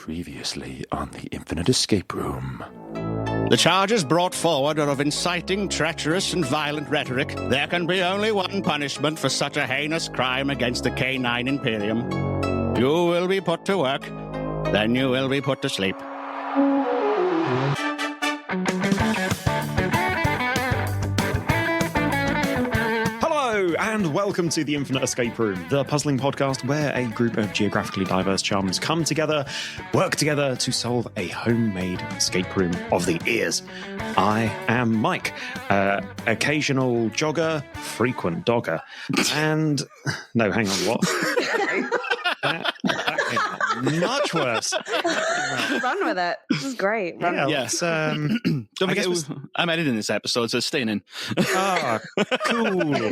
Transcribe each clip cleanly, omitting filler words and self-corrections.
Previously on the Infinite Escape Room. The charges brought forward are of inciting treacherous and violent rhetoric. There can be only one punishment for such a heinous crime against the K9 Imperium. You will be put to work, then you will be put to sleep. And welcome to the Infinite Escape Room, the puzzling podcast where a group of geographically diverse chums come together, work together to solve a homemade escape room of the ears. I am Mike, occasional jogger, frequent dogger, and... No, hang on, what? that came out much worse. Run with it. This is great. Run with it. Yes. Don't forget, I'm editing this episode, so it's staying in. Ah, cool.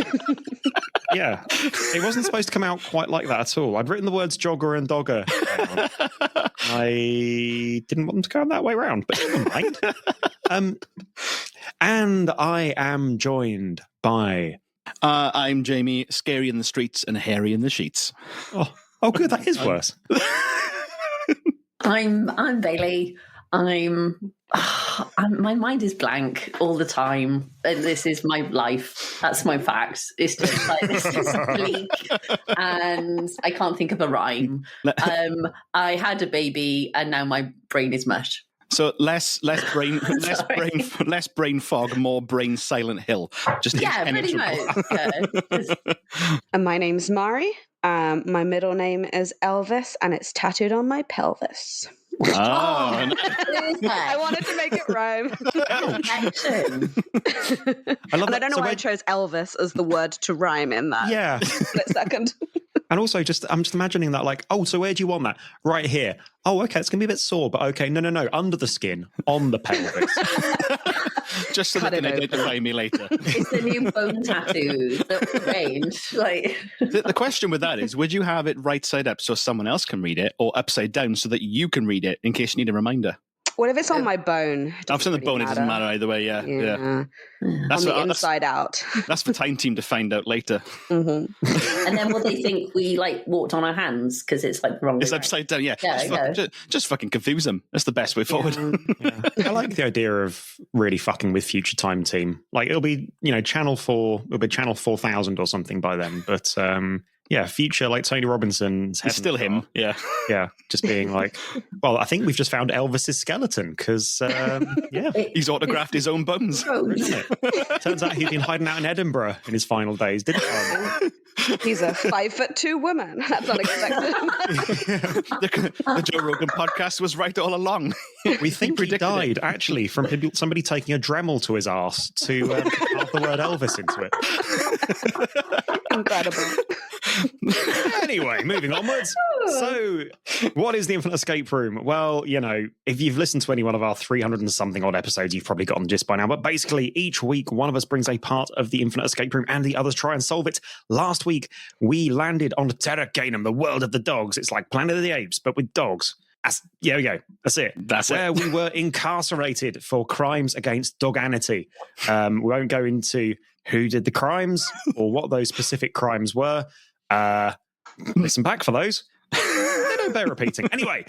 Yeah, it wasn't supposed to come out quite like that at all. I'd written the words jogger and dogger down. I didn't want them to go that way around, but never mind. And I am joined by... I'm Jamie, scary in the streets and hairy in the sheets. Oh, good, that is worse. I'm Bailey. My mind is blank all the time. And this is my life. That's my facts. It's just like, this is bleak. And I can't think of a rhyme. I had a baby and now my brain is mush. So less brain fog, more brain silent hill. Just pretty much. Yeah. And my name's Mairi. My middle name is Elvis, and it's tattooed on my pelvis. Oh, I wanted to make it rhyme. I love and that. I don't know why I chose Elvis as the word to rhyme in that. Yeah. Split second. And also, I'm just imagining that, like, oh, so where do you want that? Right here. Oh, okay, it's going to be a bit sore, but okay, no, under the skin, on the pelvis. Just so they can identify me later. It's the new bone tattoo, the range. Like the question with that is, would you have it right side up so someone else can read it, or upside down so that you can read it in case you need a reminder? What if it's on my bone? I've seen the bone, it doesn't matter either way, yeah. That's on the inside out. That's for Time Team to find out later. Mm-hmm. And then will they think we walked on our hands because it's like wrong? It's upside down, yeah. Just fucking confuse them. That's the best way forward. Yeah. I like the idea of really fucking with future Time Team. Like, it'll be, Channel 4, it'll be Channel 4000 or something by then, but... yeah, future, like Tony Robinson's... It's still him, yeah. Yeah, just being like, well, I think we've just found Elvis's skeleton, because, he's autographed his own bones. Turns out he'd been hiding out in Edinburgh in his final days, didn't he? He's a 5'2" woman. That's unexpected. The Joe Rogan podcast was right all along. We think he died, actually, from somebody taking a Dremel to his arse to carve the word Elvis into it. Incredible. Anyway, moving onwards. So, what is the Infinite Escape Room? Well, if you've listened to any one of our 300 and something odd episodes, you've probably gotten the gist by now. But basically, each week, one of us brings a part of the Infinite Escape Room and the others try and solve it. Last week, we landed on Terra Canum, the world of the dogs. It's like Planet of the Apes, but with dogs. There we go. That's it. Where we were incarcerated for crimes against doganity. We won't go into who did the crimes or what those specific crimes were. Listen back for those. They don't bear repeating. Anyway,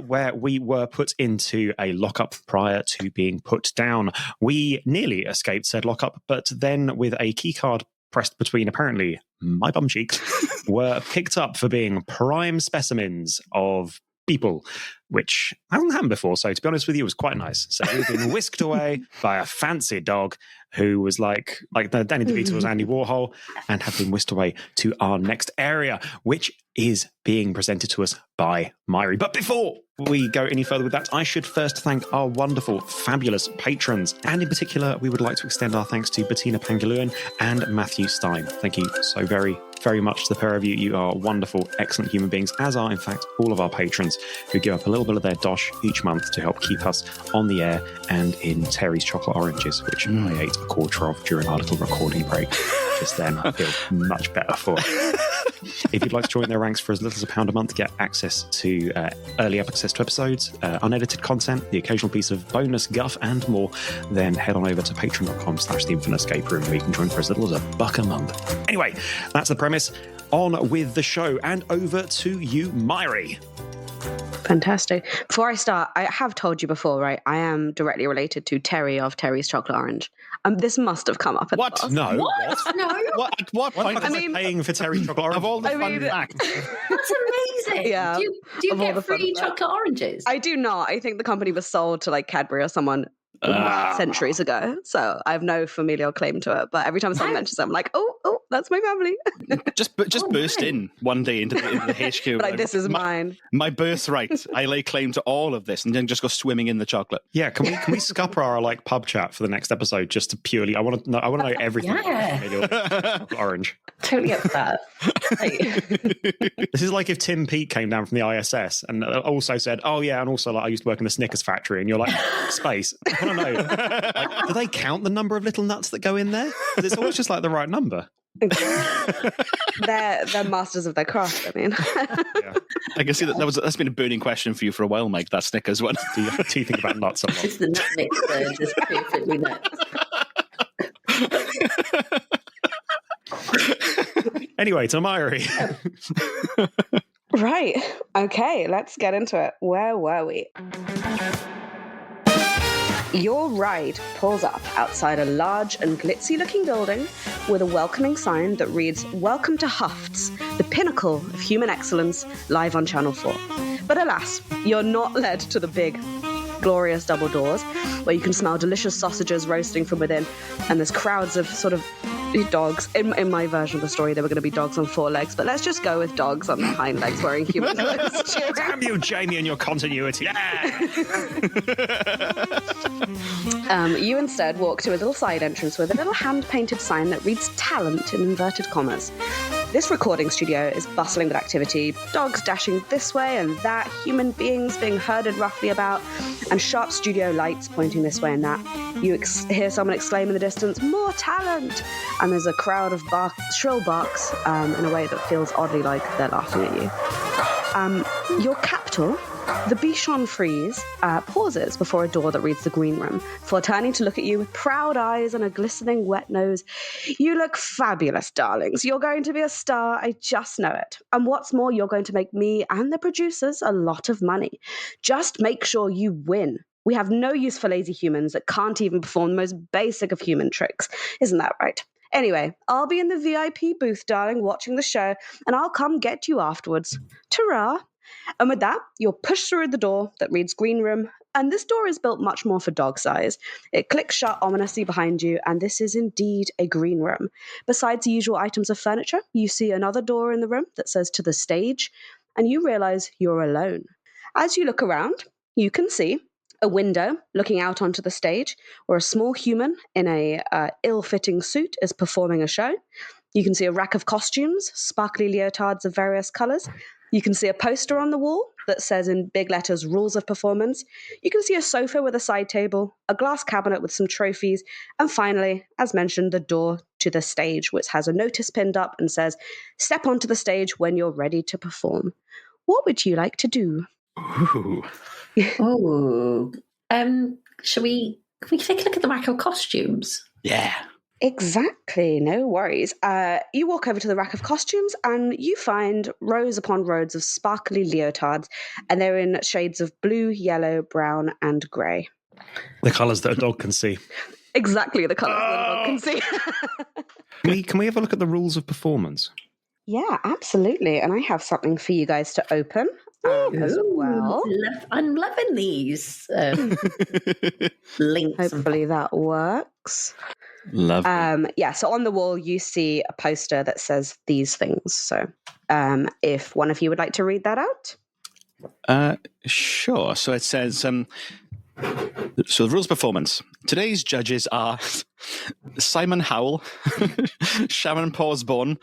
where we were put into a lockup prior to being put down. We nearly escaped said lockup, but then with a keycard pressed between apparently my bum cheeks, were picked up for being prime specimens of people, which hasn't happened before. So to be honest with you, it was quite nice. So we've been whisked away by a fancy dog who was like the Danny DeVito was Andy Warhol, and have been whisked away to our next area, which is being presented to us by Mairi. But before we go any further with that, I should first thank our wonderful, fabulous patrons. And in particular, we would like to extend our thanks to Bettina Panguluan and Matthew Stein. Thank you so very, very much to the pair of you. You are wonderful, excellent human beings, as are, in fact, all of our patrons who give up a little bit of their dosh each month to help keep us on the air and in Terry's chocolate oranges, which I ate a quarter of during our little recording break. Just then, I feel much better for it. If you'd like to join their ranks for as little as £1 a month, get access to early access to episodes, unedited content, the occasional piece of bonus guff, and more, then head on over to patreon.com/The Infinite Escape Room, where you can join for as little as £1 a month. Anyway, that's the premise. On with the show, and over to you, Mairi. Fantastic. Before I start, I have told you before, right? I am directly related to Terry of Terry's Chocolate Orange. This must have come up in What? the past. No. What? No. At what point? I mean, paying for Terry chocolate orange. Of all the I fun mean- facts. That's amazing. Yeah, Do you of all the get fun free facts. chocolate oranges? I do not. I think the company was sold to like Cadbury or someone centuries ago. So I have no familial claim to it. But every time someone mentions it, I'm like, oh, that's my family. Just burst in one day into the HQ. But like, this is mine. My birthright. I lay claim to all of this, and then just go swimming in the chocolate. Yeah, can we scupper our like pub chat for the next episode just to purely? I want to know everything. Yeah. About chocolate orange. Totally up for that. Like, This is like if Tim Peake came down from the ISS and also said, "Oh yeah, and also like I used to work in the Snickers factory," and you're like, "Space." I want to know, like, do they count the number of little nuts that go in there? 'Cause it's always just like the right number. They're masters of their craft. I mean, I can see that's been a burning question for you for a while, Mike. That Snickers one. Do you think about nuts a lot? it's the nut mixer, just perfectly nuts. Anyway, to Mairi. right. Okay, let's get into it. Where were we? Your ride pulls up outside a large and glitzy-looking building with a welcoming sign that reads, "Welcome to Crufts, the pinnacle of human excellence, live on Channel 4. But alas, you're not led to the big, glorious double doors, where you can smell delicious sausages roasting from within, and there's crowds of sort of dogs. In my version of the story, they were going to be dogs on four legs, but let's just go with dogs on their hind legs wearing human clothes. Damn you, Jamie, and your continuity. Yeah! You instead walk to a little side entrance with a little hand-painted sign that reads "Talent" in inverted commas. This recording studio is bustling with activity, dogs dashing this way and that, human beings being herded roughly about, and sharp studio lights pointing this way and that. You hear someone exclaim in the distance, "More talent!" And there's a crowd of shrill barks in a way that feels oddly like they're laughing at you. Your captor, the Bichon Frise, pauses before a door that reads "The Green Room," before turning to look at you with proud eyes and a glistening wet nose. "You look fabulous, darlings. You're going to be a star. I just know it. And what's more, you're going to make me and the producers a lot of money. Just make sure you win. We have no use for lazy humans that can't even perform the most basic of human tricks. Isn't that right? Anyway, I'll be in the VIP booth, darling, watching the show, and I'll come get you afterwards. Ta-ra!" And with that, you're pushed through the door that reads "Green Room," and this door is built much more for dog size. It clicks shut ominously behind you, and this is indeed a green room. Besides the usual items of furniture, you see another door in the room that says "To the Stage," and you realize you're alone. As you look around, you can see a window looking out onto the stage, where a small human in a ill-fitting suit is performing a show. You can see a rack of costumes, sparkly leotards of various colours. You can see a poster on the wall that says in big letters "Rules of Performance." You can see a sofa with a side table, a glass cabinet with some trophies, and finally, as mentioned, the door to the stage, which has a notice pinned up and says, "Step onto the stage when you're ready to perform." What would you like to do? Ooh. Oh, can we take a look at the rack of costumes? Yeah. Exactly, no worries. You walk over to the rack of costumes and you find rows upon rows of sparkly leotards, and they're in shades of blue, yellow, brown, and grey. The colours that a dog can see. Exactly the colours that a dog can see. Can we have a look at the rules of performance? Yeah, absolutely. And I have something for you guys to open as well. I'm loving these links. Hopefully that works. Lovely. So on the wall you see a poster that says these things. So if one of you would like to read that out. Sure. So it says, so the rules of performance. Today's judges are Simon Howl, Sharon Pawsborn,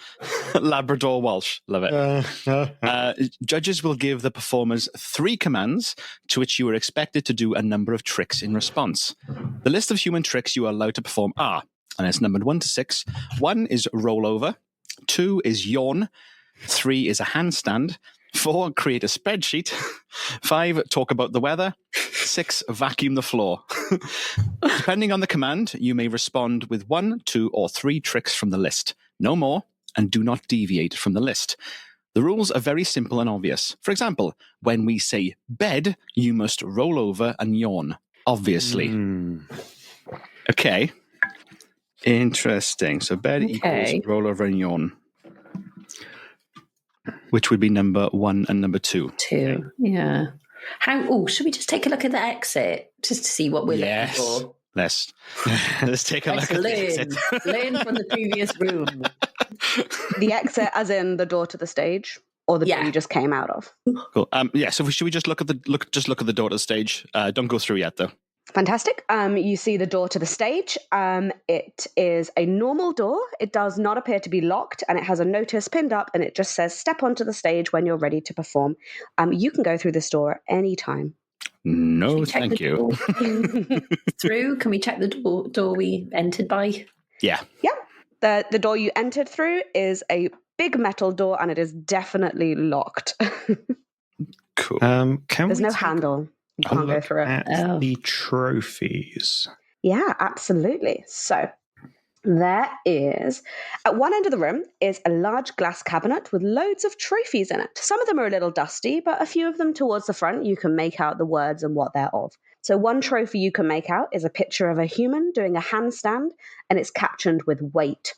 Labrador Walsh. Love it. Judges will give the performers 3 commands to which you are expected to do a number of tricks in response. The list of human tricks you are allowed to perform are, and it's numbered 1 to 6. 1 is roll over. 2 is yawn. 3 is a handstand. 4, create a spreadsheet. 5, talk about the weather. 6, vacuum the floor. Depending on the command, you may respond with 1, 2, or 3 tricks from the list. No more, and do not deviate from the list. The rules are very simple and obvious. For example, when we say bed, you must roll over and yawn. Obviously. Okay. Interesting. So bed equals roll over and yawn. Which would be number 1 and number 2. 2, yeah. Should we just take a look at the exit just to see what we're looking for? Let's take a look at the exit. Learn from the previous room. The exit, as in the door to the stage, or the door you just came out of. Cool. So should we just look at the door to the stage? Don't go through yet, though. Fantastic. You see the door to the stage. It is a normal door. It does not appear to be locked, and it has a notice pinned up, and it just says, "Step onto the stage when you're ready to perform." You can go through this door at any time. No, thank you. Through? Can we check the door we entered by? Yeah. Yeah. The door you entered through is a big metal door, and it is definitely locked. Cool. There's no handle. You can't go through it. At the trophies. Yeah, absolutely. So there is, at one end of the room is a large glass cabinet with loads of trophies in it. Some of them are a little dusty, but a few of them towards the front, you can make out the words and what they're of. So one trophy you can make out is a picture of a human doing a handstand, and it's captioned with weight.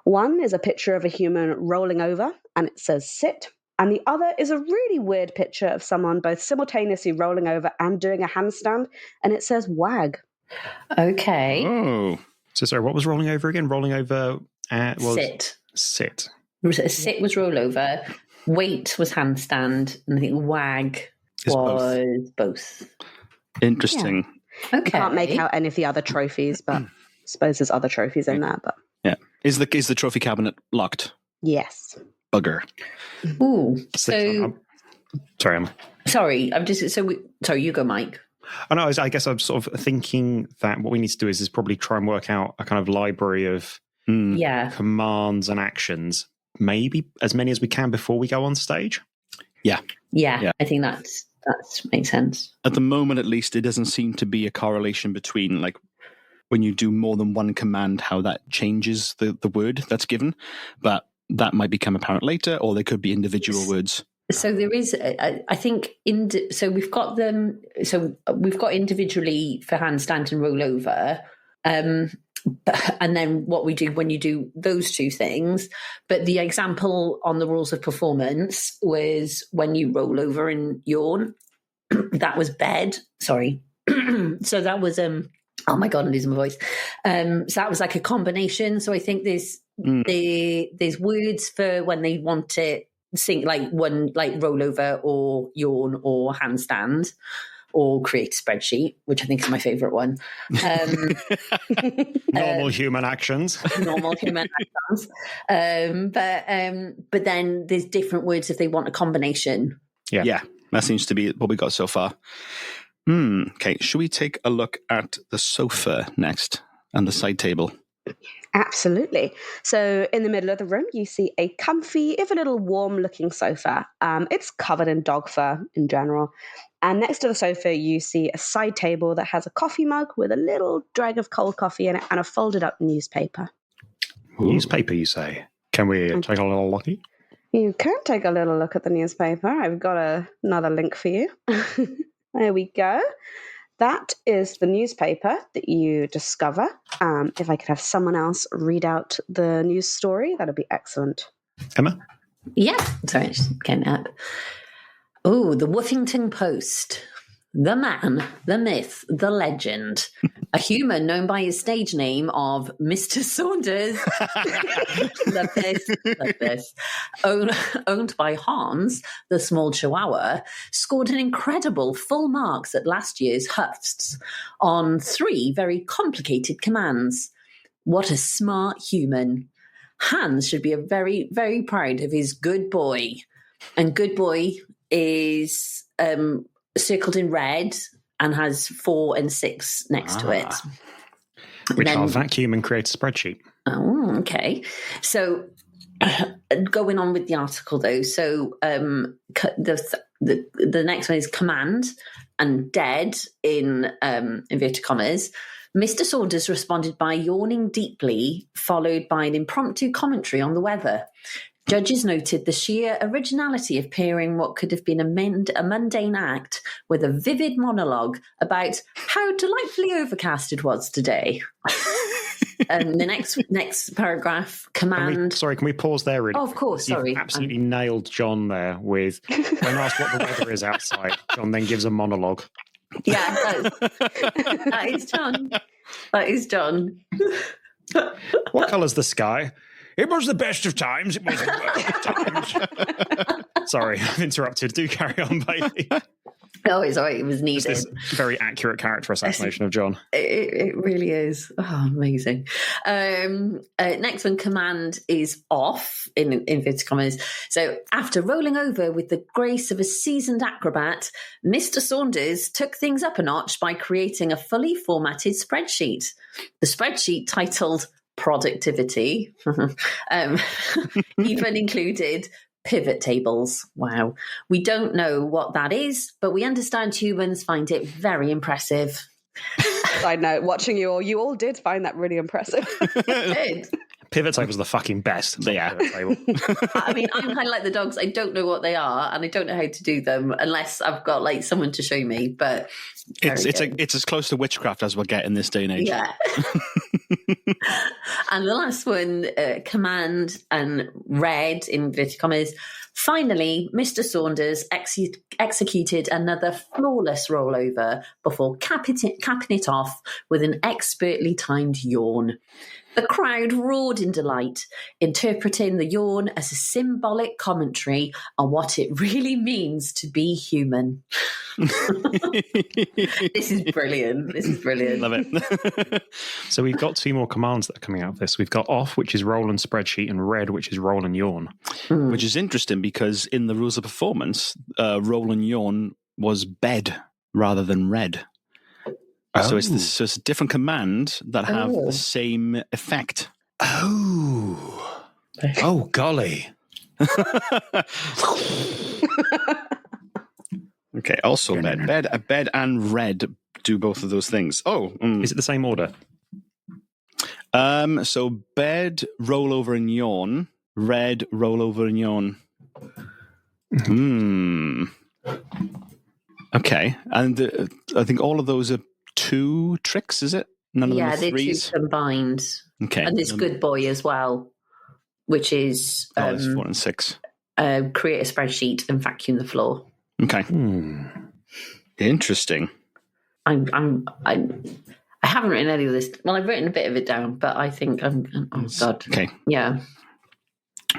One is a picture of a human rolling over, and it says sit. And the other is a really weird picture of someone both simultaneously rolling over and doing a handstand, and it says wag. Okay. Oh. So sorry, what was rolling over again? Rolling over was sit. Sit. Sit was roll over. Weight was handstand, and I think wag was both. Interesting. Yeah. Okay. I can't make out any of the other trophies, but I suppose there's other trophies in there. But yeah, is the trophy cabinet locked? Yes. Bugger. Ooh. Sorry, Emma. Sorry, sorry, you go, Mike. I know. I guess I'm sort of thinking that what we need to do is probably try and work out a kind of library of commands and actions, maybe as many as we can before we go on stage. Yeah. I think that makes sense. At the moment, at least, it doesn't seem to be a correlation between like when you do more than one command, how that changes the word that's given, but that might become apparent later, or they could be individual words. So there is, I think, so we've got them. So we've got individually for handstand and roll over, and then what we do when you do those two things. But the example on the rules of performance was when you roll over and yawn. That was bed. Sorry. So that was oh my God, I'm losing my voice. So that was like a combination. So I think there's words for when they want it, sing like one, like roll over or yawn or handstand or create a spreadsheet, which I think is my favorite one. Normal human actions. Normal human actions. But then there's different words if they want a combination. Yeah, that seems to be what we got so far. Okay, should we take a look at the sofa next and the side table? Absolutely. So in the middle of the room, you see a comfy, if a little warm-looking sofa. It's covered in dog fur in general. And next to the sofa, you see a side table that has a coffee mug with a little drag of cold coffee in it and a folded-up newspaper. Newspaper, you say? Can we take a little look? You can take a little look at the newspaper. I've got another link for you. There we go. That is the newspaper that you discover. If I could have someone else read out the news story, that would be excellent. Emma? Yeah. Sorry, just getting up. Oh, the Woofington Post. The man, the myth, the legend. A human known by his stage name of Mr. Saunders. Love this. Owned by Hans, the small chihuahua, scored an incredible full marks at last year's Crufts on 3 very complicated commands. What a smart human. Hans should be very, very proud of his good boy. And good boy is circled in red and has 4 and 6 next to it. Which I'll vacuum and create a spreadsheet. Oh, okay. So going on with the article though, so the next one is command and dead in inverted commas. Mr. Saunders responded by yawning deeply, followed by an impromptu commentary on the weather. Judges noted the sheer originality of pairing what could have been a mundane act with a vivid monologue about how delightfully overcast it was today. And the next paragraph, command... Can we pause there really? Oh, of course, You've sorry. absolutely nailed John there with, when asked what the weather is outside, John then gives a monologue. Yeah, that is John. That is John. What colour's the sky? It was the best of times. It was the worst of times. Sorry, I've interrupted. Do carry on, baby. No, it's all right. It was needed. This very accurate character assassination of John. It really is. Oh, amazing. Next one, command is off, in inverted commas. So after rolling over with the grace of a seasoned acrobat, Mr. Saunders took things up a notch by creating a fully formatted spreadsheet. The spreadsheet, titled Productivity, even included pivot tables. Wow. We don't know what that is, but we understand humans find it very impressive. Side note, watching you all did find that really impressive. Did. Pivot table's the fucking best. Yeah. I mean, I'm kind of like the dogs. I don't know what they are, and I don't know how to do them unless I've got like someone to show me. But it's as close to witchcraft as we'll get in this day and age. Yeah. And the last one, command and red in inverted commas. Finally, Mr. Saunders executed another flawless rollover before capping it off with an expertly timed yawn. The crowd roared in delight, interpreting the yawn as a symbolic commentary on what it really means to be human. This is brilliant. Love it. So we've got two more commands that are coming out of this. We've got off, which is roll and spreadsheet, and red, which is roll and yawn. Which is interesting because in the rules of performance, roll and yawn was bed rather than red. So it's a different command that have the same effect. Oh, golly. Okay, also bed and red do both of those things. Is it the same order? So bed, roll over and yawn. Red, roll over and yawn. Okay, and I think all of those are 2 tricks, is it? None of them are 3s? They're 2 combined. Okay. And there's good boy as well, which is... it's 4 and 6. Create a spreadsheet and vacuum the floor. Okay. Interesting. I haven't written any of this. Well, I've written a bit of it down, but I think oh God. Okay. Yeah.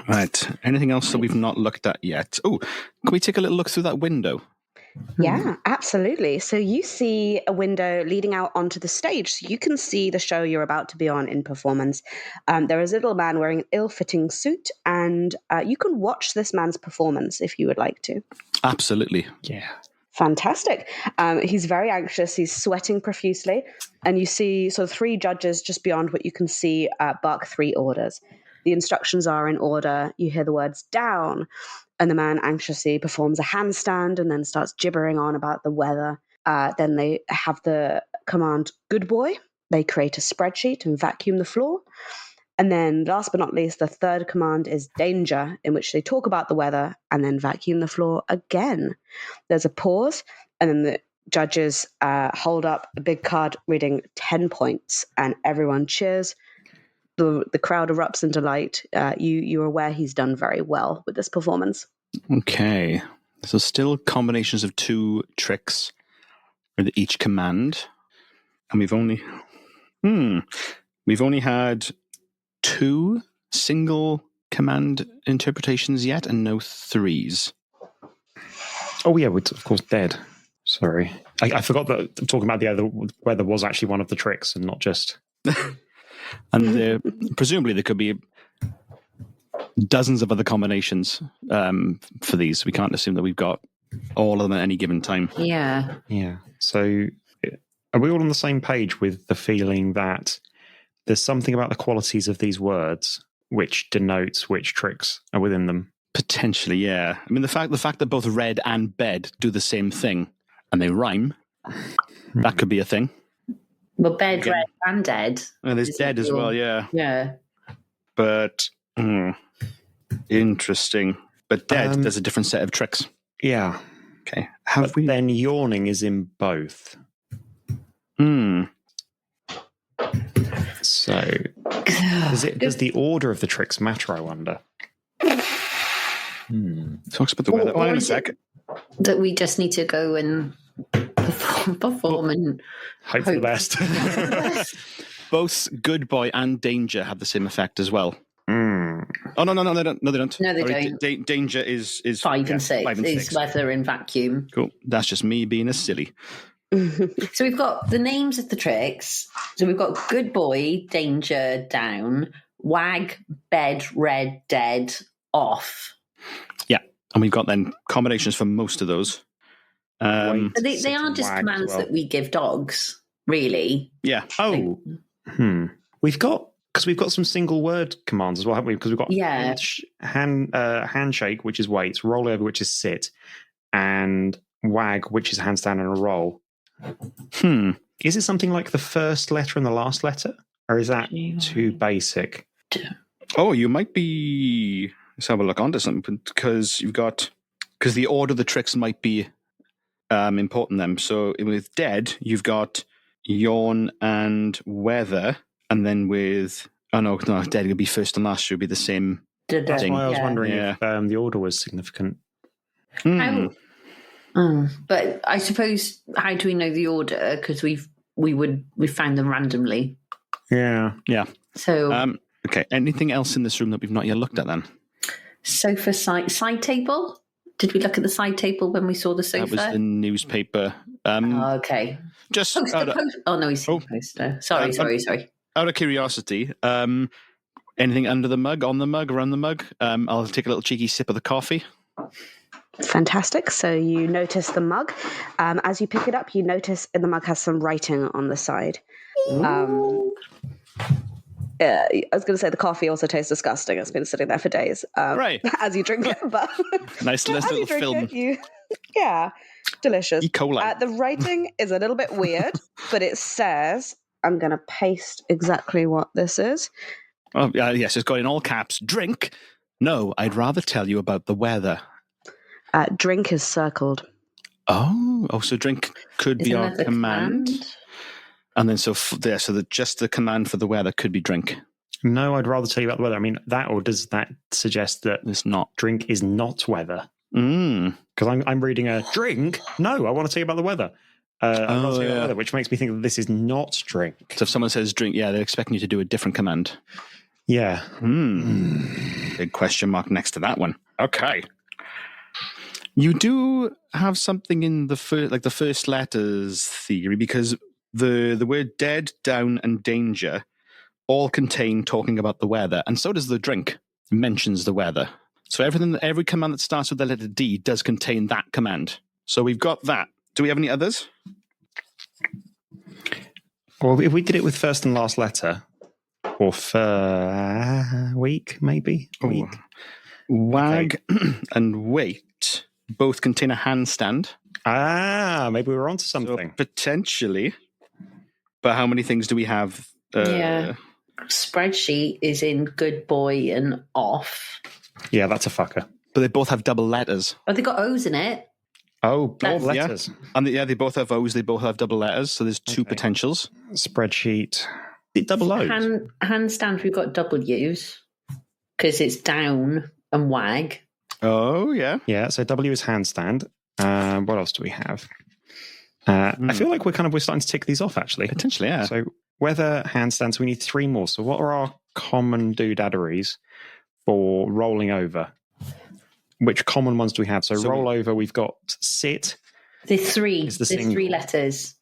Right. Anything else that we've not looked at yet? Oh, can we take a little look through that window? Yeah, absolutely. So you see a window leading out onto the stage. So you can see the show you're about to be on in performance. There is a little man wearing an ill-fitting suit, and you can watch this man's performance if you would like to. Absolutely. Yeah. Fantastic. He's very anxious. He's sweating profusely. And you see sort of 3 judges just beyond what you can see bark 3 orders. The instructions are in order. You hear the words down. And the man anxiously performs a handstand and then starts gibbering on about the weather. Then they have the command, good boy. They create a spreadsheet and vacuum the floor. And then last but not least, the third command is danger, in which they talk about the weather and then vacuum the floor again. There's a pause, and then the judges hold up a big card reading 10 points, and everyone cheers. The crowd erupts in delight. You're aware he's done very well with this performance. Okay. So still combinations of 2 tricks with each command. And we've only had 2 single command interpretations yet and no 3s. Oh, yeah, of course, dead. Sorry. I forgot that talking about the other weather was actually one of the tricks and not just... And presumably there could be dozens of other combinations for these. We can't assume that we've got all of them at any given time. Yeah. Yeah. So are we all on the same page with the feeling that there's something about the qualities of these words which denotes which tricks are within them? Potentially, yeah. I mean, the fact that both red and bed do the same thing and they rhyme, that could be a thing. Well, bed, red, and dead. And there's dead as well, yeah. Yeah. But Interesting. But dead, there's a different set of tricks. Yeah. Okay. Then yawning is in both. So, does the order of the tricks matter, I wonder? Talks about the weather. Or Hang on a is sec. it that we just need to go and perform and Hope for the best. Both Good Boy and Danger have the same effect as well. Oh, no, they don't. No, they don't. No, they don't. Danger is 5 and 6. 5 and 6. Is weather and vacuum. Cool. That's just me being a silly. So we've got the names of the tricks. So we've got Good Boy, Danger, down, Wag, Bed, Red, Dead, off. Yeah. And we've got then combinations for most of those. They are just commands that we give dogs, really. Yeah. Oh. We've got some single word commands as well, haven't we? Because we've got handshake, which is wait, roll over, which is sit, and wag, which is handstand and a roll. Is it something like the first letter and the last letter? Or is that too basic? Oh, you might be... Let's have a look onto something, because the order of the tricks might be important then. So with dead, you've got yawn and weather, and then with... Oh, no, dead would be first and last, should be the same thing. That's why I was wondering if the order was significant. But I suppose, how do we know the order? Because we found them randomly. Yeah. So okay. Anything else in this room that we've not yet looked at then? Sofa side table. Did we look at the side table when we saw the sofa? That was the newspaper. Okay. Just oh no, he's poster. Sorry. Out of curiosity, anything under the mug, on the mug, around the mug? I'll take a little cheeky sip of the coffee. Fantastic. So you notice the mug. As you pick it up, you notice the mug has some writing on the side. I was going to say the coffee also tastes disgusting. It's been sitting there for days. Right. As you drink it, but nice little film. Delicious. E. coli. The writing is a little bit weird, but it says, I'm going to paste exactly what this is. Oh, yes, it's got in all caps. Drink. No, I'd rather tell you about the weather. Drink is circled. Oh, so drink could be our command. And then just the command for the weather could be drink. No, I'd rather tell you about the weather. I mean, or does that suggest that it's not drink is not weather? Because I'm reading a drink. No, I want to tell you about the weather. I want to tell you about the weather, which makes me think that this is not drink. So if someone says drink, they're expecting you to do a different command. Yeah. Big question mark next to that one. Okay. You do have something in the first letters theory, because the word dead, down, and danger all contain talking about the weather, and so does the drink. It mentions the weather. So every command that starts with the letter D does contain that command. So we've got that. Do we have any others? Well, if we did it with first and last letter, or week, maybe? Week. Wag and wait both contain a handstand. Maybe we're onto something. So potentially. But how many things do we have? Spreadsheet is in good boy and off. Yeah, that's a fucker. But they both have double letters. Oh, they got O's in it. Oh, both letters. Yeah. And they both have O's, they both have double letters, so there's two potentials. Spreadsheet. Double O's. Handstand, we've got W's, because it's down and wag. Oh, yeah. Yeah, so W is handstand. What else do we have? I feel like we're starting to tick these off, actually. Potentially, yeah. So weather, handstand, so we need 3 more. So what are our common doodadderies for rolling over? Which common ones do we have? So roll over, we've got sit. There's 3. There's 3 letters.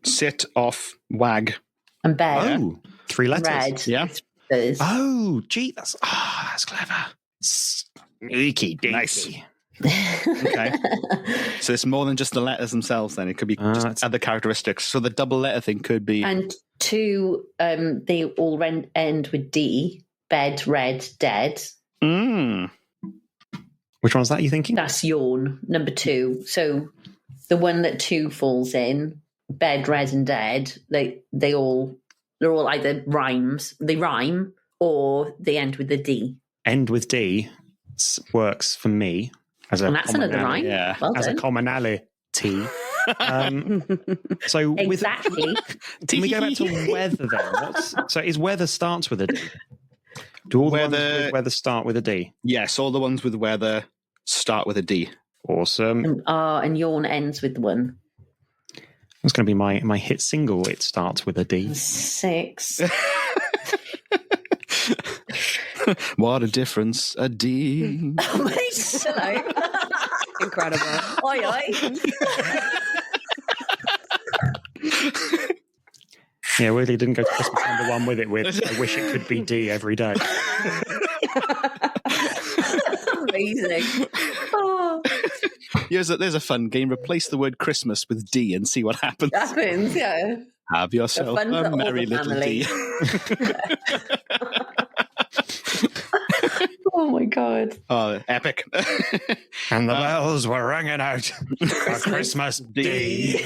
Sit, off, wag. And bed. Oh, 3 letters. Red. Yeah. Oh, gee, that's clever. Sneaky dinky. Nice. Okay. So it's more than just the letters themselves then. It could be just other characteristics. So the double letter thing could be... And 2, they all end with D. Bed, red, dead. Which one's that, you thinking? That's yawn, number 2. So the one that 2 falls in, bed, red, and dead, they're all either rhymes, they rhyme, or they end with the D. End with D. works for me as a And that's another commonality. rhyme. Yeah. Well As a done. commonality. So Exactly. can we go back to weather then? So is weather starts with a D? Do all the ones with weather start with a D? Yes, all the ones with weather start with a D. Awesome. And yawn ends with 1. That's going to be my hit single. It starts with a D. 6. What a difference, a D. Oh my hello. Incredible. Oi, oi. Yeah, weirdly didn't go to Christmas #1 with it. With I wish it could be D every day. Amazing. Oh, There's a fun game. Replace the word Christmas with D and see what happens. happens, yeah. Have yourself fun for a all merry the little family. D. Oh my god. Oh, epic. And the bells were ringing out for Christmas D.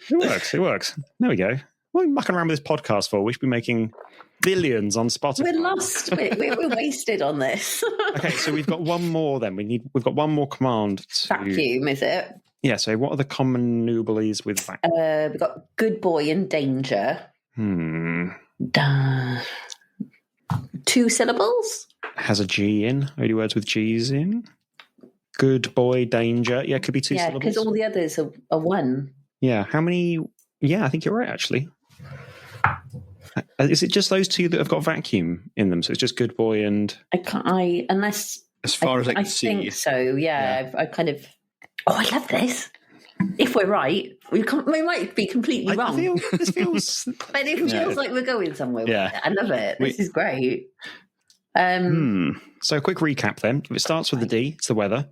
It works. There we go. What are we mucking around with this podcast for? We should be making billions on Spotify. We're lost. We're wasted on this. Okay, so we've got one more then. We've got one more command to Vacuum, is it? Yeah, so what are the common noblies with vacuum? We've got good boy and danger. Duh. 2 syllables? Has a G in. Only words with G's in. Good boy, danger. Yeah, it could be 2 Yeah, syllables. because all the others are 1. Yeah, how many? Yeah, I think you're right, actually. Is it just those 2 that have got vacuum in them? So it's just good boy and... Unless... As far as I can see. I think so, yeah. I kind of... Oh, I love this. If we're right, we might be completely wrong. This feels... But it feels like we're going somewhere. Yeah. With it. I love it. This is great. So a quick recap then. If it starts with the D, it's the weather.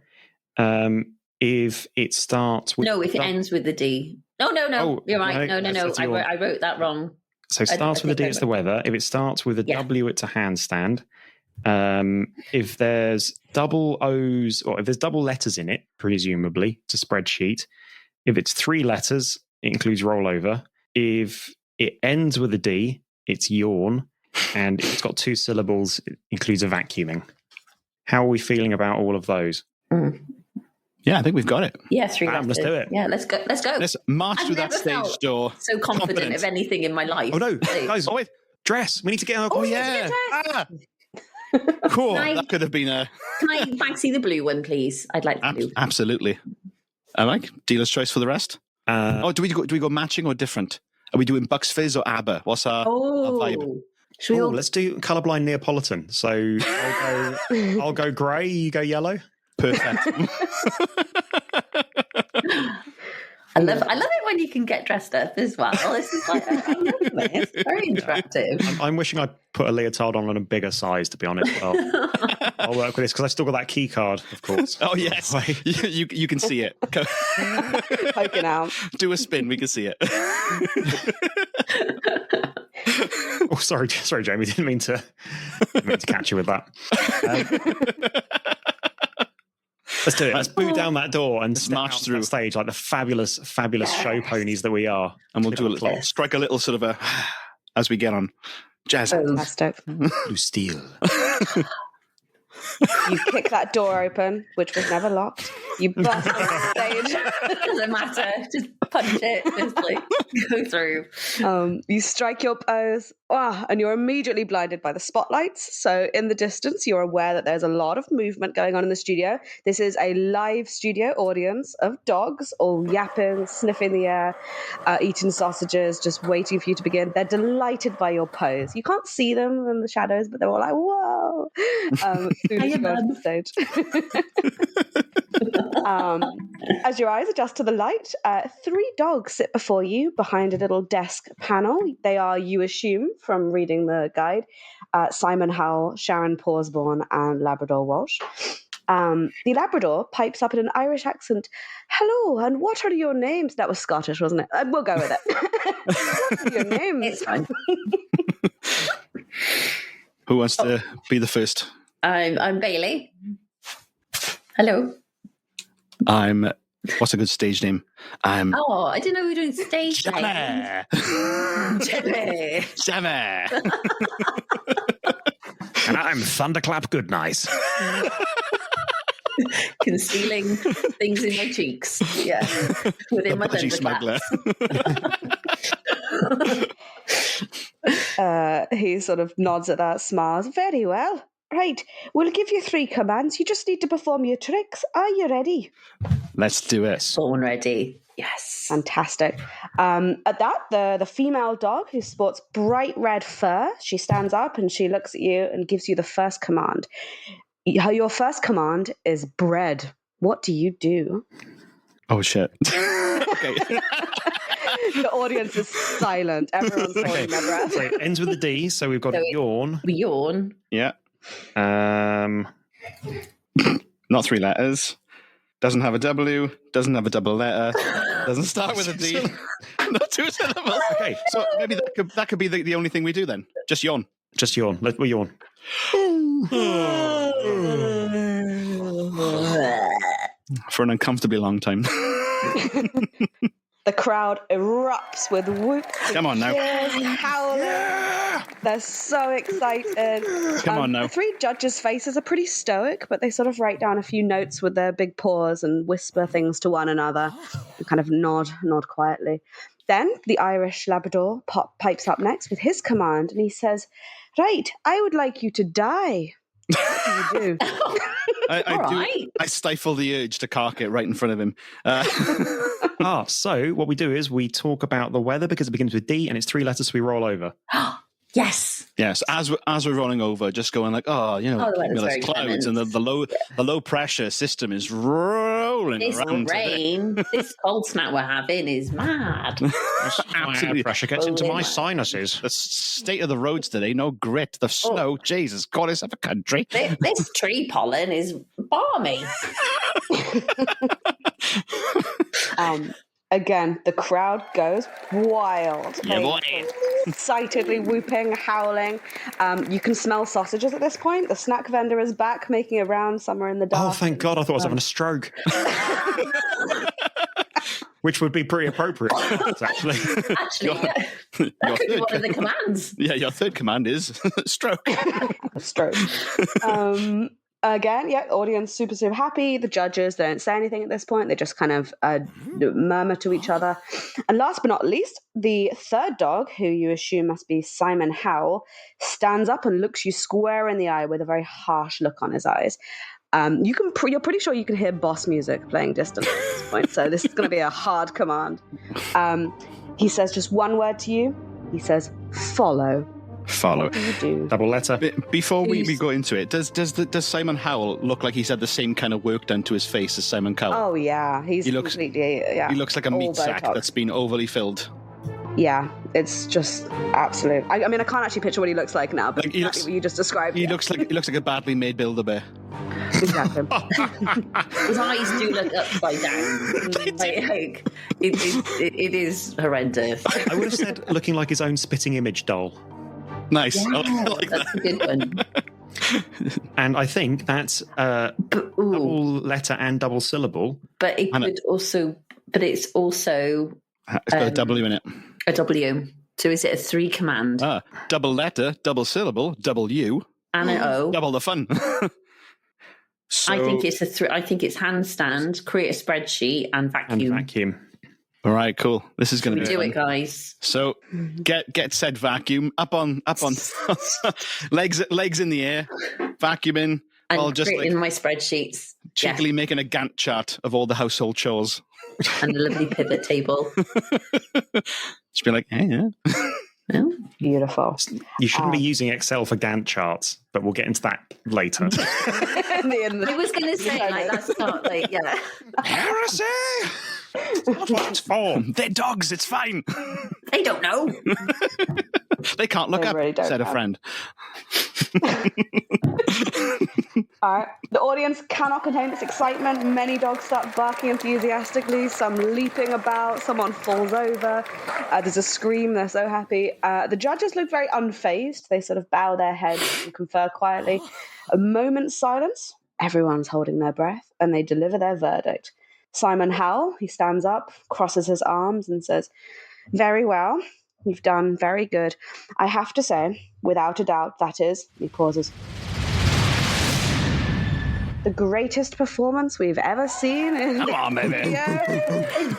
If it starts with... No, if it ends with the D. No. Oh, You're right. no, No. that's your- I wrote that wrong. So it starts with a D, think it's the weather. If it starts with a Yeah. W, it's a handstand. If there's double O's, or if there's double letters in it, presumably, it's a spreadsheet. If it's 3 letters, it includes rollover. If it ends with a D, it's yawn. And if it's got 2 syllables, it includes a vacuuming. How are we feeling about all of those? Yeah, I think we've got it. Yeah, 3 Bam, let's letters. do it. Yeah, let's go. Let's march I've through that never stage felt door. So confident of anything in my life. Oh, no. Like, Guys, wait. Dress. We need to get... Oh, yeah. yeah. Cool. Can I- That could have been a... Can I fancy the blue one, please? I'd like the blue. Absolutely. Mike, dealer's choice for the rest? Do we go matching or different? Are we doing Bucks Fizz or ABBA? What's our vibe? Should we all... let's do colourblind Neapolitan. So I'll go grey, you go yellow. Perfect. I love it when you can get dressed up as well. This is like, I love it. It's very interactive. I'm wishing I'd put a leotard on a bigger size, to be honest. I'll work with this because I still got that key card, of course. Oh, yes. You can see it. Poking out. Do a spin. We can see it. Oh, sorry, Jamie. Didn't mean to catch you with that. Let's do it. Let's boot down that door and march through that stage like the fabulous show ponies that we are. And we'll do strike a little sort of a as we get on. Jazz. Fantastic. Blue steel. You kick that door open, which was never locked. You bust on the stage. Doesn't matter. Just punch it. Just like go through. You strike your pose, and you're immediately blinded by the spotlights. So in the distance, you're aware that there's a lot of movement going on in the studio. This is a live studio audience of dogs, all yapping, sniffing the air, eating sausages, just waiting for you to begin. They're delighted by your pose. You can't see them in the shadows, but they're all like, whoa. Soon as you go off the stage. As your eyes adjust to the light, 3 dogs sit before you behind a little desk panel. They are, you assume, from reading the guide, Simon Howl, Sharon Pawsborn, and Labrador Walsh. The Labrador pipes up in an Irish accent, "Hello, and what are your names?" That was Scottish, wasn't it? We'll go with it. What are your names? It's fine. Who wants to be the first? I'm Bailey. Hello. What's a good stage name? Oh, I didn't know we were doing stage name. Jimmy. Jammer. And I'm Thunderclap Goodnight. Concealing things in my cheeks. Yeah. Within my Budgie smuggler. He sort of nods at that, smiles. Very well. Right, we'll give you 3 commands. You just need to perform your tricks. Are you ready? Let's do it. Born ready. Yes. Fantastic. At that, the female dog who sports bright red fur, she stands up and she looks at you and gives you the first command. Your first command is bread. What do you do? Oh, shit. Okay. The audience is silent. Everyone's holding their breath. So it ends with a D, so we've got a yawn. We yawn. Yeah. Um, Not 3 letters. Doesn't have a W. Doesn't have a double letter. Doesn't start with a D. Not 2 syllables. okay, So maybe that could be the only thing we do then. Just yawn. just yawn. We yawn. For an uncomfortably long time. The crowd erupts with whoops. Come on now. Cheers, howling. They're so excited. Come on now. The 3 judges' faces are pretty stoic, but they sort of write down a few notes with their big paws and whisper things to one another and kind of nod quietly. Then the Irish Labrador pipes up next with his command, and he says, right, I would like you to die. What do you do? I stifle the urge to cark it right in front of him. So what we do is we talk about the weather because it begins with D and it's 3 letters, so we roll over. Yes. Yes, as we're rolling over, just going like, the weather's very clouds, and clement. the low pressure system is rolling This around. rain, this cold snap we're having is mad. Absolutely. Pressure gets into my sinuses. The state of the roads today, no grit. The snow, Jesus, goddess of a country. This tree pollen is balmy. Again, the crowd goes wild. Yeah, boy. Excitedly whooping, howling. You can smell sausages at this point. The snack vendor is back, making a round somewhere in the dark. Oh, thank God. I thought I was having a stroke. Which would be pretty appropriate, actually. Actually, that could be one of the commands. Yeah, your third command is stroke. Stroke. Again, audience super, super happy. The judges, they don't say anything at this point. They just kind of murmur to each other. And last but not least, the third dog, who you assume must be Simon Howl, stands up and looks you square in the eye with a very harsh look on his eyes. You're pretty sure you can hear boss music playing distantly at this point, so this is going to be a hard command. He says just one word to you. He says, follow. Follow. What do you do? Double letter. Before we go into it, does Simon Howl look like he's had the same kind of work done to his face as Simon Cowell? Oh, yeah. He looks like a meat all sack Botox. that's been overly filled. Yeah, it's just absolute. I mean, I can't actually picture what he looks like now, but Like, he looks- what you just described. He looks like a badly made Build-A-Bear. Exactly. His eyes do look upside down. It is horrendous. I would have said looking like his own spitting image doll. Nice. Yeah, I like that's that. a good one. And I think that's double letter and double syllable. But it And could also, but it's also It's got a W in it. a W. So is it a 3 command Double letter, double syllable, double U, and an O? double the fun. So, I think it's a 3. I think it's handstand, create a spreadsheet, and And vacuum. vacuum. all right, cool. This is going to be Do fun. it, guys. So get said vacuum up on legs in the air, vacuuming. And I'll just creating my spreadsheets. cheekily making a Gantt chart of all the household chores. And a lovely pivot table. Just be like, hey, yeah. No? Beautiful. You shouldn't be using Excel for Gantt charts, but we'll get into that later. I was going to say, like, that's not like, yeah. Heresy! That's not what it's for. They're dogs. It's fine. They don't know. They can't look They up, really don't said a know. friend. All right. The audience cannot contain its excitement. Many dogs start barking enthusiastically, some leaping about, someone falls over. There's a scream, they're so happy. The judges look very unfazed. They sort of bow their heads and confer quietly. A moment's silence. Everyone's holding their breath, and they deliver their verdict. Simon Howl, he stands up, crosses his arms, and says, very well. You've done very good. I have to say, without a doubt, that is, he pauses, the greatest performance we've ever seen. Come on, baby. Yay!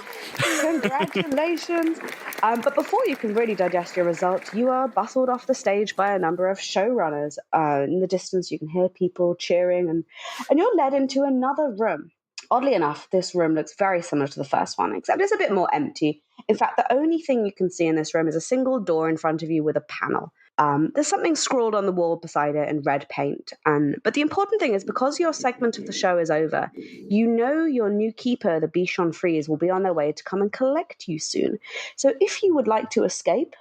Congratulations. But before you can really digest your results, you are bustled off the stage by a number of showrunners. In the distance, you can hear people cheering, and you're led into another room. Oddly enough, this room looks very similar to the first one, except it's a bit more empty. In fact, the only thing you can see in this room is a single door in front of you with a panel. There's something scrawled on the wall beside it in red paint. But the important thing is, because your segment of the show is over, you know your new keeper, the Bichon Frise, will be on their way to come and collect you soon. So if you would like to escape,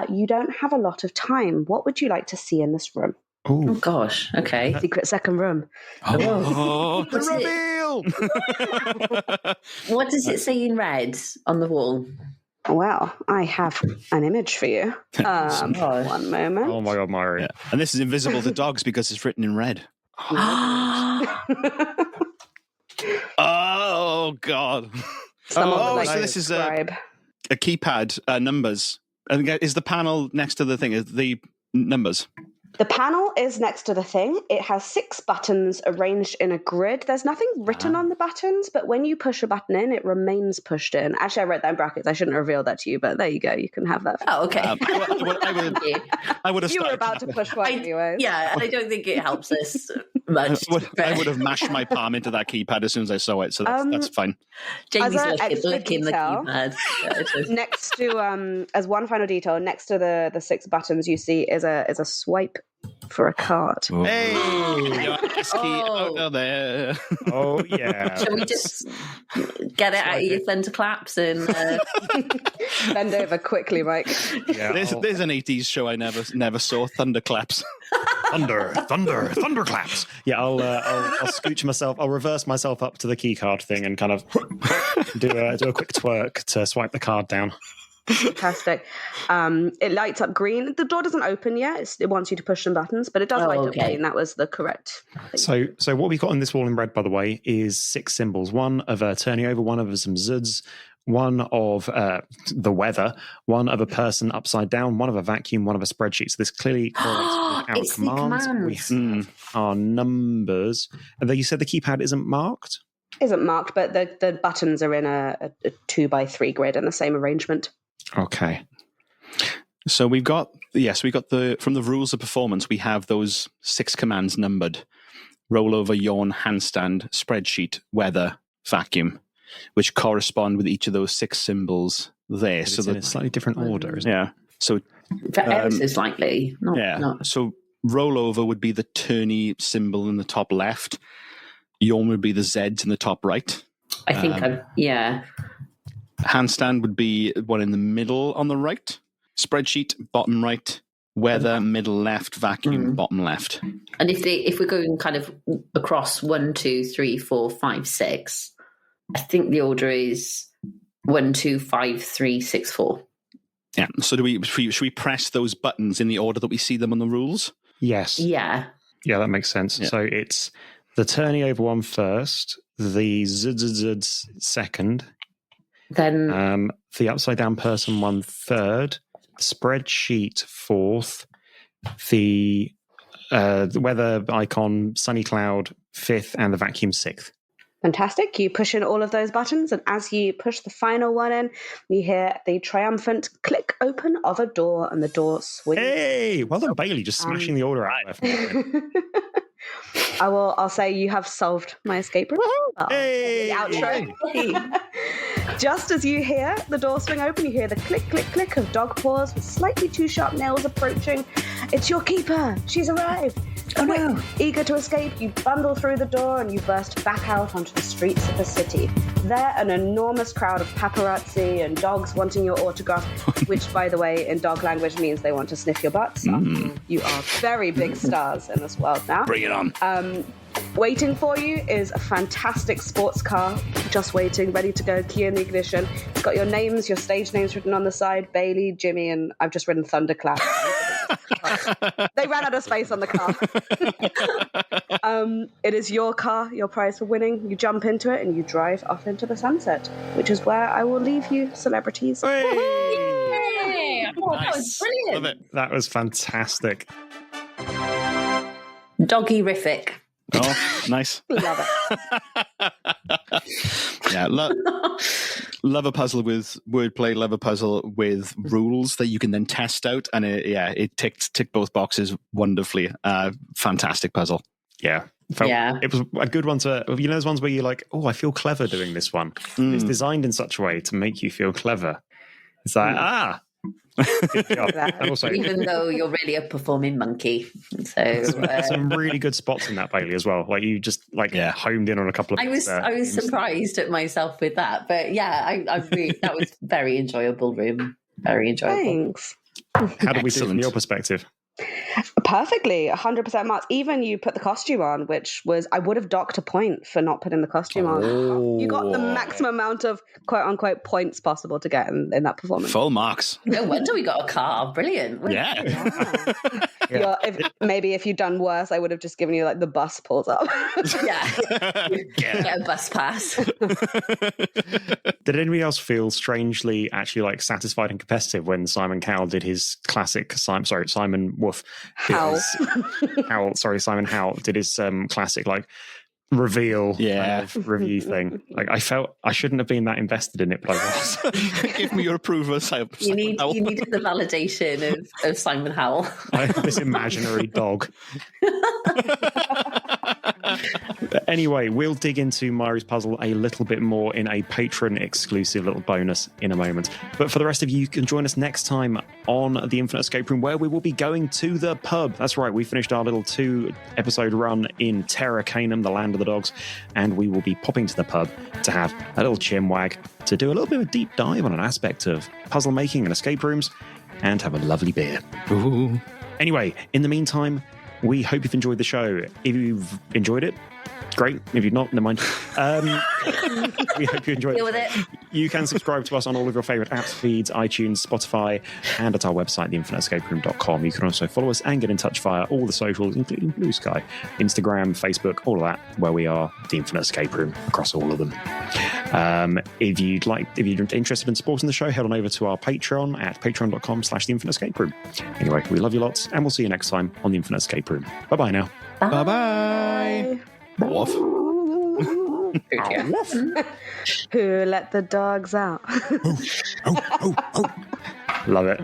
you don't have a lot of time. What would you like to see in this room? Oh gosh, okay. Secret second room. Oh, the reveal! What does it say in red on the wall? Well, I have an image for you. One moment. Oh my God, Mairi. Yeah. And this is invisible to dogs because it's written in red. Oh, God. So this is a keypad, numbers. I think is the panel next to the thing, is the numbers. The panel is next to the thing. It has 6 buttons arranged in a grid. There's nothing written on the buttons, but when you push a button in, it remains pushed in. Actually, I wrote that in brackets. I shouldn't reveal that to you, but there you go. You can have that. Oh, okay. I would have. You were about to push one anyway. Yeah, I don't think it helps us much. I would have mashed my palm into that keypad as soon as I saw it, so that's fine. Jamie's licking the keypad. Next to, as one final detail, next to the 6 buttons you see is a swipe for a card. Oh. Hey, there. Oh yeah. Shall we just get it out of your thunderclaps and bend over quickly, Mike? Yeah, there's an 80s show I never saw. Thunderclaps. Thunderclaps. Yeah, I'll scooch myself. I'll reverse myself up to the key card thing and kind of do a quick twerk to swipe the card down. Fantastic. It lights up green. The door doesn't open yet. It wants you to push some buttons, but it does light up green. That was the correct thing. So what we've got on this wall in red, by the way, is 6 symbols. One of a turning over, one of some zuds, one of the weather, one of a person upside down, one of a vacuum, one of a spreadsheet. So this clearly correlates with our commands. We have our numbers. And then you said the keypad isn't marked? Isn't marked, but the buttons are in a 2x3 grid in the same arrangement. Okay. So we got from the rules of performance, we have those 6 commands numbered: roll over, yawn, handstand, spreadsheet, weather, vacuum, which correspond with each of those 6 symbols there. But so in a slightly different order, isn't it? So ever so slightly. So roll over would be the turny symbol in the top left. Yawn would be the Z's in the top right. I think Handstand would be one in the middle on the right. Spreadsheet, bottom right. Weather, middle left. Vacuum, bottom left. And if we're going kind of across 1, 2, 3, 4, 5, 6, I think the order is 1, 2, 5, 3, 6, 4. Yeah. So should we press those buttons in the order that we see them on the rules? Yes. Yeah. Yeah, that makes sense. Yeah. So it's the turning over one first, the zuds second, then the upside down person one third, spreadsheet fourth, the weather icon sunny cloud fifth, and the vacuum sixth. Fantastic. You push in all of those buttons, and as you push the final one in, you hear the triumphant click open of a door, and the door swings. Hey, well done, Bailey, just smashing the order out. I'll say you have solved my escape room. Hey! The outro. Just as you hear the door swing open, you hear the click, click, click of dog paws with slightly too sharp nails approaching. It's your keeper. She's arrived. Oh no. Eager to escape, you bundle through the door and you burst back out onto the streets of the city. There, an enormous crowd of paparazzi and dogs wanting your autograph, which, by the way, in dog language means they want to sniff your butts. You are very big stars in this world now. Bring it on. Waiting for you is a fantastic sports car, just waiting, ready to go, key in the ignition. It's got your names, your stage names written on the side, Bailey, Jimmy, and I've just written Thunderclap. They ran out of space on the car. It is your car, your prize for winning. You jump into it and you drive off into the sunset, which is where I will leave you, celebrities. Hey! Oh, Nice. that was brilliant. Love it. That was fantastic. Doggy-rific. Oh, nice. Love it. Yeah, love a puzzle with wordplay, love a puzzle with rules that you can then test out. And it ticked both boxes wonderfully. Fantastic puzzle. Yeah. It was a good one to, those ones where you're like, oh, I feel clever doing this one. It's designed in such a way to make you feel clever. It's like, good job. And also, even though you're really a performing monkey. So some really good spots in that, Bailey, as well. Like you just homed in on a couple of I was surprised at myself with that. But yeah, that was very enjoyable room. Very enjoyable. Thanks. How did we do from your perspective? Perfectly, 100% marks. Even you put the costume on, which was, I would have docked a point for not putting the costume on. You got the maximum amount of quote unquote points possible to get in that performance. Full marks. No wonder we got a car. Brilliant. Yeah. If you'd done worse, I would have just given you like the bus pulls up. Get a bus pass. Did anybody else feel strangely actually like satisfied and competitive when Simon Cowell did his classic Simon Woof Simon Howl did his classic like reveal kind of review thing. Like I felt I shouldn't have been that invested in it, but I was. Give me your approval. You needed the validation of Simon Howl. This imaginary dog. But anyway, we'll dig into Mairi's puzzle a little bit more in a Patreon exclusive little bonus in a moment. But for the rest of you can join us next time on the Infinite Escape Room, where we will be going to the pub. That's right, we finished our little 2-episode run in Terra Canum, the land of the dogs, and we will be popping to the pub to have a little chinwag, to do a little bit of a deep dive on an aspect of puzzle making and escape rooms, and have a lovely beer. Ooh. Anyway, in the meantime, we hope you've enjoyed the show. If you've enjoyed it, great. If you've not, never mind. We hope you enjoyed it. You can subscribe to us on all of your favourite apps, feeds, iTunes, Spotify, and at our website, theinfiniteescaperoom.com. You can also follow us and get in touch via all the socials, including Blue Sky, Instagram, Facebook, all of that, where we are The Infinite Escape Room across all of them. If you're interested in supporting the show, head on over to our Patreon at patreon.com/theinfiniteescaperoom. Anyway, we love you lots, and we'll see you next time on The Infinite Escape Room. Bye-bye now. Bye-bye. Woof. Who let the dogs out? Love it.